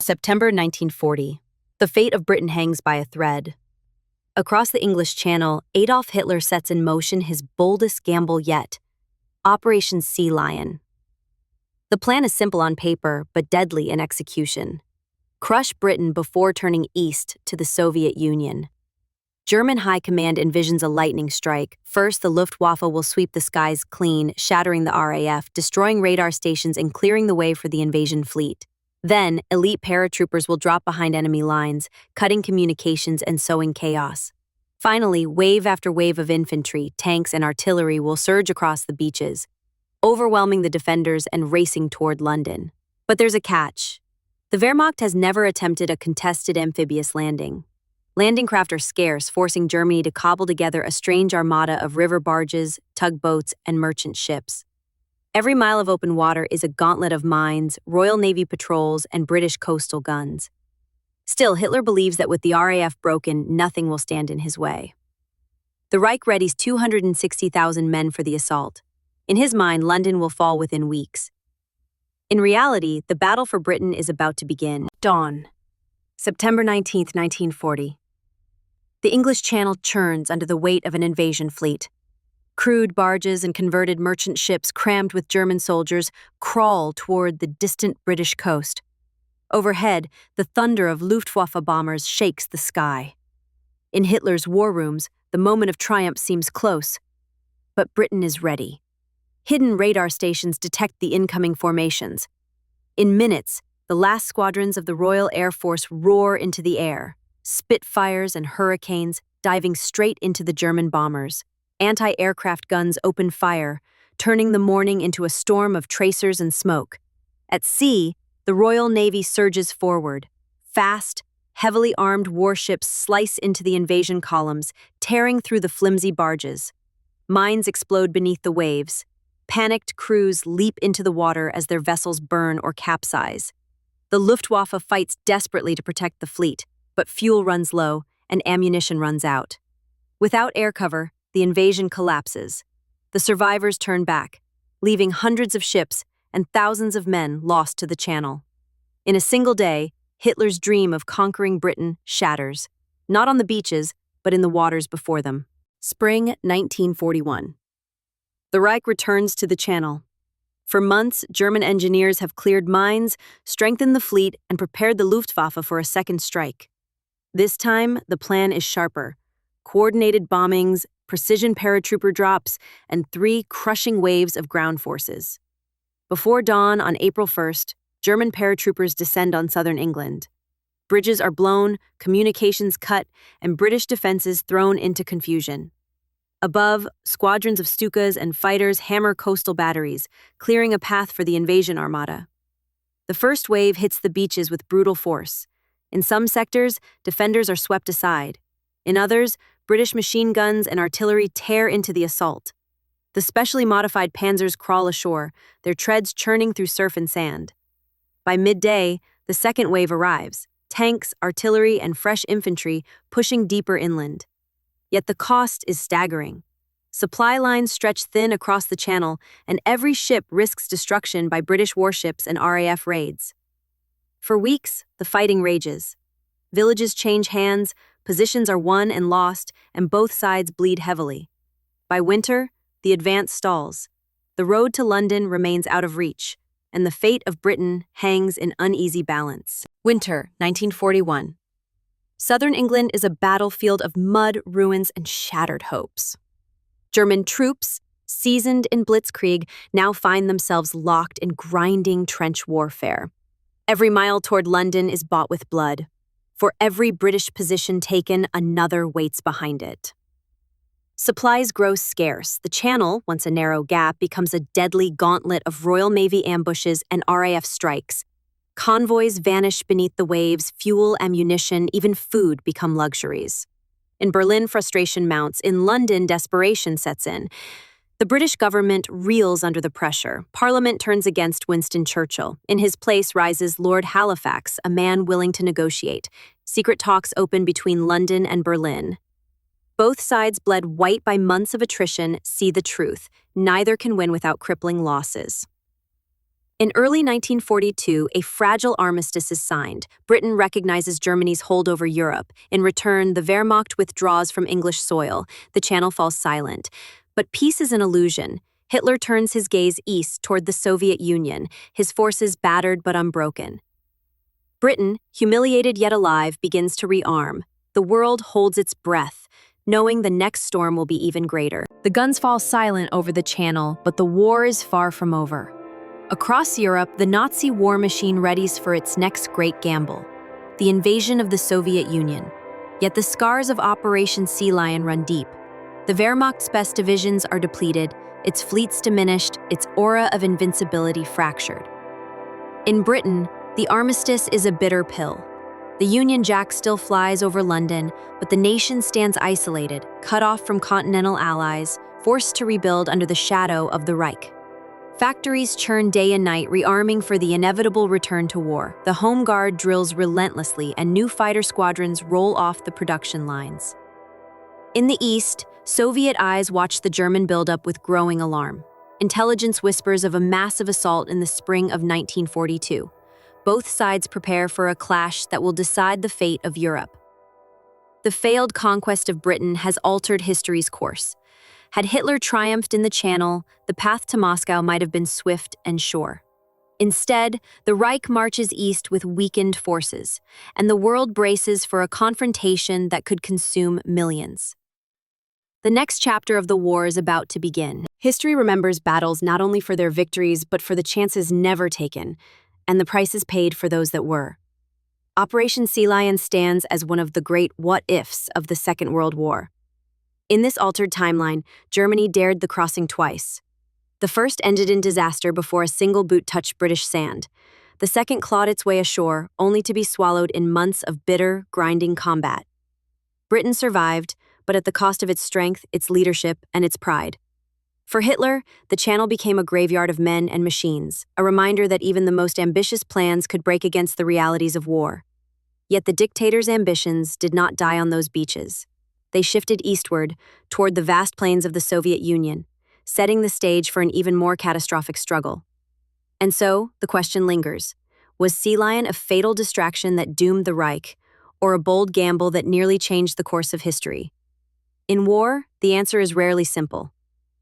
September 1940. The fate of Britain hangs by a thread. Across the English Channel, Adolf Hitler sets in motion his boldest gamble yet, Operation Sea Lion. The plan is simple on paper, but deadly in execution. Crush Britain before turning east to the Soviet Union. German High Command envisions a lightning strike. First, the Luftwaffe will sweep the skies clean, shattering the RAF, destroying radar stations and clearing the way for the invasion fleet. Then, elite paratroopers will drop behind enemy lines, cutting communications and sowing chaos. Finally, wave after wave of infantry, tanks, and artillery will surge across the beaches, overwhelming the defenders and racing toward London. But there's a catch. The Wehrmacht has never attempted a contested amphibious landing. Landing craft are scarce, forcing Germany to cobble together a strange armada of river barges, tugboats, and merchant ships. Every mile of open water is a gauntlet of mines, Royal Navy patrols, and British coastal guns. Still, Hitler believes that with the RAF broken, nothing will stand in his way. The Reich readies 260,000 men for the assault. In his mind, London will fall within weeks. In reality, the battle for Britain is about to begin. Dawn. September 19, 1940. The English Channel churns under the weight of an invasion fleet. Crude barges and converted merchant ships crammed with German soldiers crawl toward the distant British coast. Overhead, the thunder of Luftwaffe bombers shakes the sky. In Hitler's war rooms, the moment of triumph seems close. But Britain is ready. Hidden radar stations detect the incoming formations. In minutes, the last squadrons of the Royal Air Force roar into the air, Spitfires and Hurricanes diving straight into the German bombers. Anti-aircraft guns open fire, turning the morning into a storm of tracers and smoke. At sea, the Royal Navy surges forward. Fast, heavily armed warships slice into the invasion columns, tearing through the flimsy barges. Mines explode beneath the waves. Panicked crews leap into the water as their vessels burn or capsize. The Luftwaffe fights desperately to protect the fleet, but fuel runs low and ammunition runs out. Without air cover, the invasion collapses. The survivors turn back, leaving hundreds of ships and thousands of men lost to the Channel. In a single day, Hitler's dream of conquering Britain shatters, not on the beaches, but in the waters before them. Spring 1941. The Reich returns to the Channel. For months, German engineers have cleared mines, strengthened the fleet, and prepared the Luftwaffe for a second strike. This time, the plan is sharper. Coordinated bombings, precision paratrooper drops, and 3 crushing waves of ground forces. Before dawn on April 1st, German paratroopers descend on southern England. Bridges are blown, communications cut, and British defenses thrown into confusion. Above, squadrons of Stukas and fighters hammer coastal batteries, clearing a path for the invasion armada. The first wave hits the beaches with brutal force. In some sectors, defenders are swept aside. In others, British machine guns and artillery tear into the assault. The specially modified panzers crawl ashore, their treads churning through surf and sand. By midday, the second wave arrives, tanks, artillery, and fresh infantry pushing deeper inland. Yet the cost is staggering. Supply lines stretch thin across the Channel, and every ship risks destruction by British warships and RAF raids. For weeks, the fighting rages. Villages change hands, positions are won and lost, and both sides bleed heavily. By winter, the advance stalls. The road to London remains out of reach, and the fate of Britain hangs in uneasy balance. Winter, 1941. Southern England is a battlefield of mud, ruins, and shattered hopes. German troops, seasoned in blitzkrieg, now find themselves locked in grinding trench warfare. Every mile toward London is bought with blood. For every British position taken, another waits behind it. Supplies grow scarce. The Channel, once a narrow gap, becomes a deadly gauntlet of Royal Navy ambushes and RAF strikes. Convoys vanish beneath the waves, fuel, ammunition, even food become luxuries. In Berlin, frustration mounts. In London, desperation sets in. The British government reels under the pressure. Parliament turns against Winston Churchill. In his place rises Lord Halifax, a man willing to negotiate. Secret talks open between London and Berlin. Both sides, bled white by months of attrition, see the truth. Neither can win without crippling losses. In early 1942, a fragile armistice is signed. Britain recognizes Germany's hold over Europe. In return, the Wehrmacht withdraws from English soil. The Channel falls silent. But peace is an illusion. Hitler turns his gaze east toward the Soviet Union, his forces battered but unbroken. Britain, humiliated yet alive, begins to rearm. The world holds its breath, knowing the next storm will be even greater. The guns fall silent over the Channel, but the war is far from over. Across Europe, the Nazi war machine readies for its next great gamble, the invasion of the Soviet Union. Yet the scars of Operation Sea Lion run deep. The Wehrmacht's best divisions are depleted, its fleets diminished, its aura of invincibility fractured. In Britain, the armistice is a bitter pill. The Union Jack still flies over London, but the nation stands isolated, cut off from continental allies, forced to rebuild under the shadow of the Reich. Factories churn day and night, rearming for the inevitable return to war. The Home Guard drills relentlessly, and new fighter squadrons roll off the production lines. In the east, Soviet eyes watch the German buildup with growing alarm. Intelligence whispers of a massive assault in the spring of 1942. Both sides prepare for a clash that will decide the fate of Europe. The failed conquest of Britain has altered history's course. Had Hitler triumphed in the Channel, the path to Moscow might have been swift and sure. Instead, the Reich marches east with weakened forces, and the world braces for a confrontation that could consume millions. The next chapter of the war is about to begin. History remembers battles not only for their victories, but for the chances never taken, and the prices paid for those that were. Operation Sea Lion stands as one of the great what-ifs of the Second World War. In this altered timeline, Germany dared the crossing twice. The first ended in disaster before a single boot touched British sand. The second clawed its way ashore, only to be swallowed in months of bitter, grinding combat. Britain survived, but at the cost of its strength, its leadership, and its pride. For Hitler, the Channel became a graveyard of men and machines, a reminder that even the most ambitious plans could break against the realities of war. Yet the dictator's ambitions did not die on those beaches. They shifted eastward, toward the vast plains of the Soviet Union, setting the stage for an even more catastrophic struggle. And so, the question lingers. Was Sea Lion a fatal distraction that doomed the Reich, or a bold gamble that nearly changed the course of history? In war, the answer is rarely simple.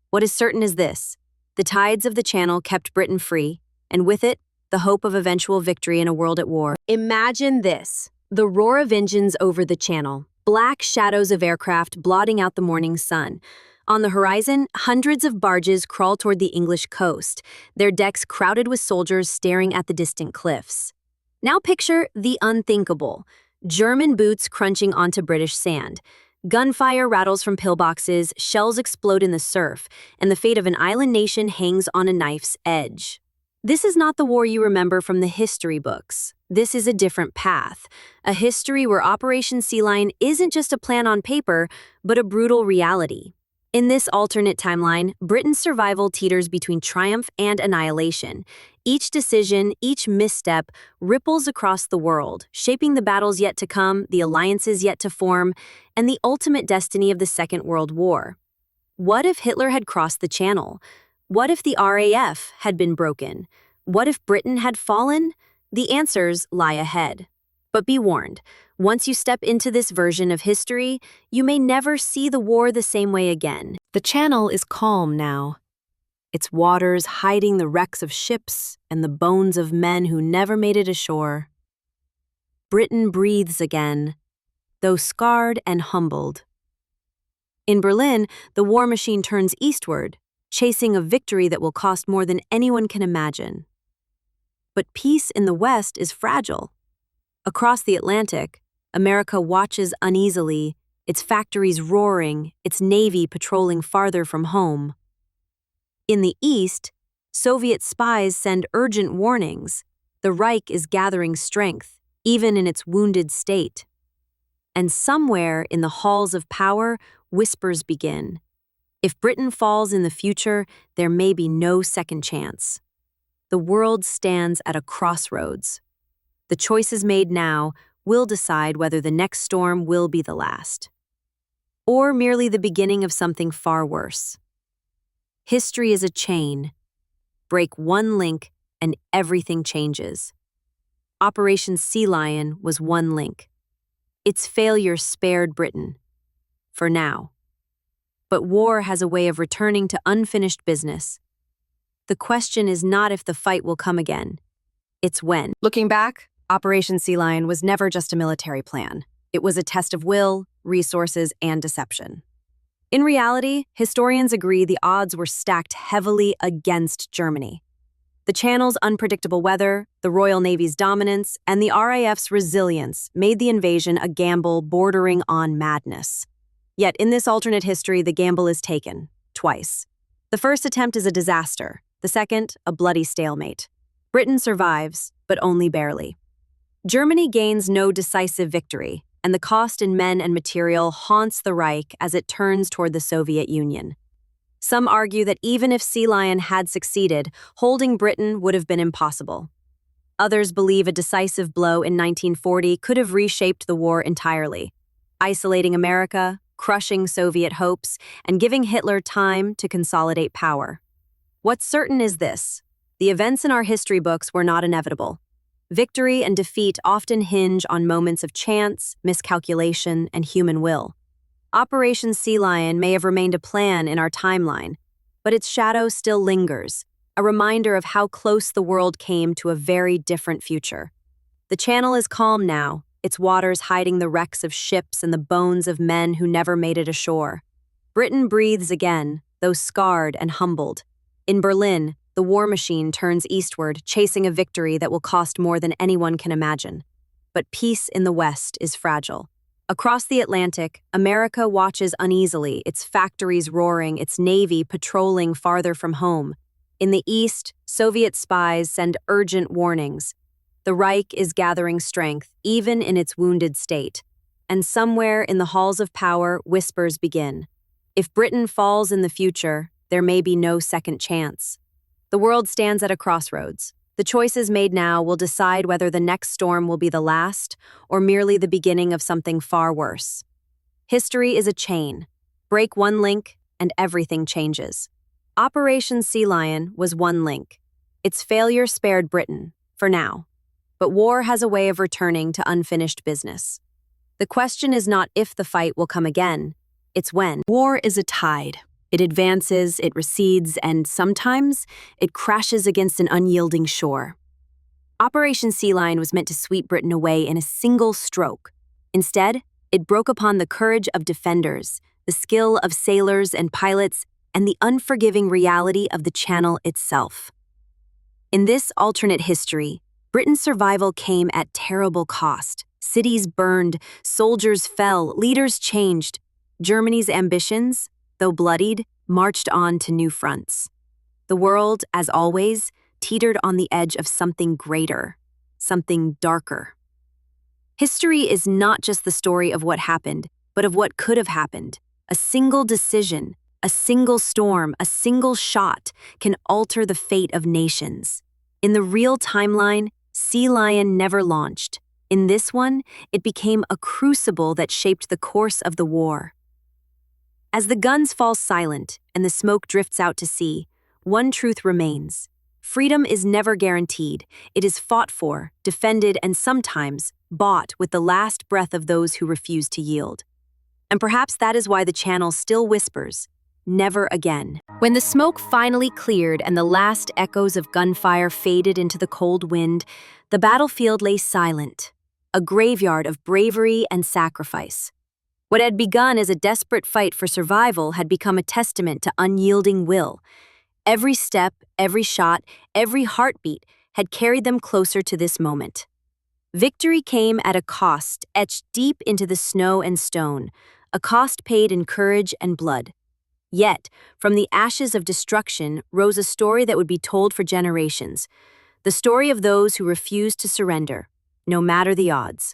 What is certain is this: the tides of the Channel kept Britain free, and with it, the hope of eventual victory in a world at war. Imagine this: the roar of engines over the Channel, black shadows of aircraft blotting out the morning sun. On the horizon, hundreds of barges crawl toward the English coast, their decks crowded with soldiers staring at the distant cliffs. Now picture the unthinkable: German boots crunching onto British sand. Gunfire rattles from pillboxes, shells explode in the surf, and the fate of an island nation hangs on a knife's edge. This is not the war you remember from the history books. This is a different path, a history where Operation Sea Lion isn't just a plan on paper, but a brutal reality. In this alternate timeline, Britain's survival teeters between triumph and annihilation. Each decision, each misstep, ripples across the world, shaping the battles yet to come, the alliances yet to form, and the ultimate destiny of the Second World War. What if Hitler had crossed the Channel? What if the RAF had been broken? What if Britain had fallen? The answers lie ahead. But be warned, once you step into this version of history, you may never see the war the same way again. The Channel is calm now, its waters hiding the wrecks of ships and the bones of men who never made it ashore. Britain breathes again, though scarred and humbled. In Berlin, the war machine turns eastward, chasing a victory that will cost more than anyone can imagine. But peace in the West is fragile. Across the Atlantic, America watches uneasily, its factories roaring, its navy patrolling farther from home. In the East, Soviet spies send urgent warnings. The Reich is gathering strength, even in its wounded state. And somewhere in the halls of power, whispers begin. If Britain falls in the future, there may be no second chance. The world stands at a crossroads. The choices made now will decide whether the next storm will be the last, or merely the beginning of something far worse. History is a chain. Break one link, and everything changes. Operation Sea Lion was one link. Its failure spared Britain, for now. But war has a way of returning to unfinished business. The question is not if the fight will come again, it's when. Looking back, Operation Sea Lion was never just a military plan. It was a test of will, resources, and deception. In reality, historians agree the odds were stacked heavily against Germany. The Channel's unpredictable weather, the Royal Navy's dominance, and the RAF's resilience made the invasion a gamble bordering on madness. Yet in this alternate history, the gamble is taken, twice. The first attempt is a disaster, the second, a bloody stalemate. Britain survives, but only barely. Germany gains no decisive victory, and the cost in men and material haunts the Reich as it turns toward the Soviet Union. Some argue that even if Sea Lion had succeeded, holding Britain would have been impossible. Others believe a decisive blow in 1940 could have reshaped the war entirely, isolating America, crushing Soviet hopes, and giving Hitler time to consolidate power. What's certain is this: the events in our history books were not inevitable. Victory and defeat often hinge on moments of chance, miscalculation, and human will. Operation Sea Lion may have remained a plan in our timeline, but its shadow still lingers, a reminder of how close the world came to a very different future. The Channel is calm now, its waters hiding the wrecks of ships and the bones of men who never made it ashore. Britain breathes again, though scarred and humbled. In Berlin, the war machine turns eastward, chasing a victory that will cost more than anyone can imagine. But peace in the West is fragile. Across the Atlantic, America watches uneasily, its factories roaring, its navy patrolling farther from home. In the East, Soviet spies send urgent warnings. The Reich is gathering strength, even in its wounded state. And somewhere in the halls of power, whispers begin. If Britain falls in the future, there may be no second chance. The world stands at a crossroads. The choices made now will decide whether the next storm will be the last or merely the beginning of something far worse. History is a chain. Break one link, and everything changes. Operation Sea Lion was one link. Its failure spared Britain, for now. But war has a way of returning to unfinished business. The question is not if the fight will come again, it's when. War is a tide. It advances, it recedes, and sometimes it crashes against an unyielding shore. Operation Sea Lion was meant to sweep Britain away in a single stroke. Instead, it broke upon the courage of defenders, the skill of sailors and pilots, and the unforgiving reality of the Channel itself. In this alternate history, Britain's survival came at terrible cost. Cities burned, soldiers fell, leaders changed. Germany's ambitions, though bloodied, marched on to new fronts. The world, as always, teetered on the edge of something greater, something darker. History is not just the story of what happened, but of what could have happened. A single decision, a single storm, a single shot can alter the fate of nations. In the real timeline, Sea Lion never launched. In this one, it became a crucible that shaped the course of the war. As the guns fall silent and the smoke drifts out to sea, one truth remains. Freedom is never guaranteed. It is fought for, defended, and sometimes bought with the last breath of those who refuse to yield. And perhaps that is why the Channel still whispers, never again. When the smoke finally cleared and the last echoes of gunfire faded into the cold wind, the battlefield lay silent, a graveyard of bravery and sacrifice. What had begun as a desperate fight for survival had become a testament to unyielding will. Every step, every shot, every heartbeat had carried them closer to this moment. Victory came at a cost etched deep into the snow and stone, a cost paid in courage and blood. Yet, from the ashes of destruction rose a story that would be told for generations, the story of those who refused to surrender, no matter the odds.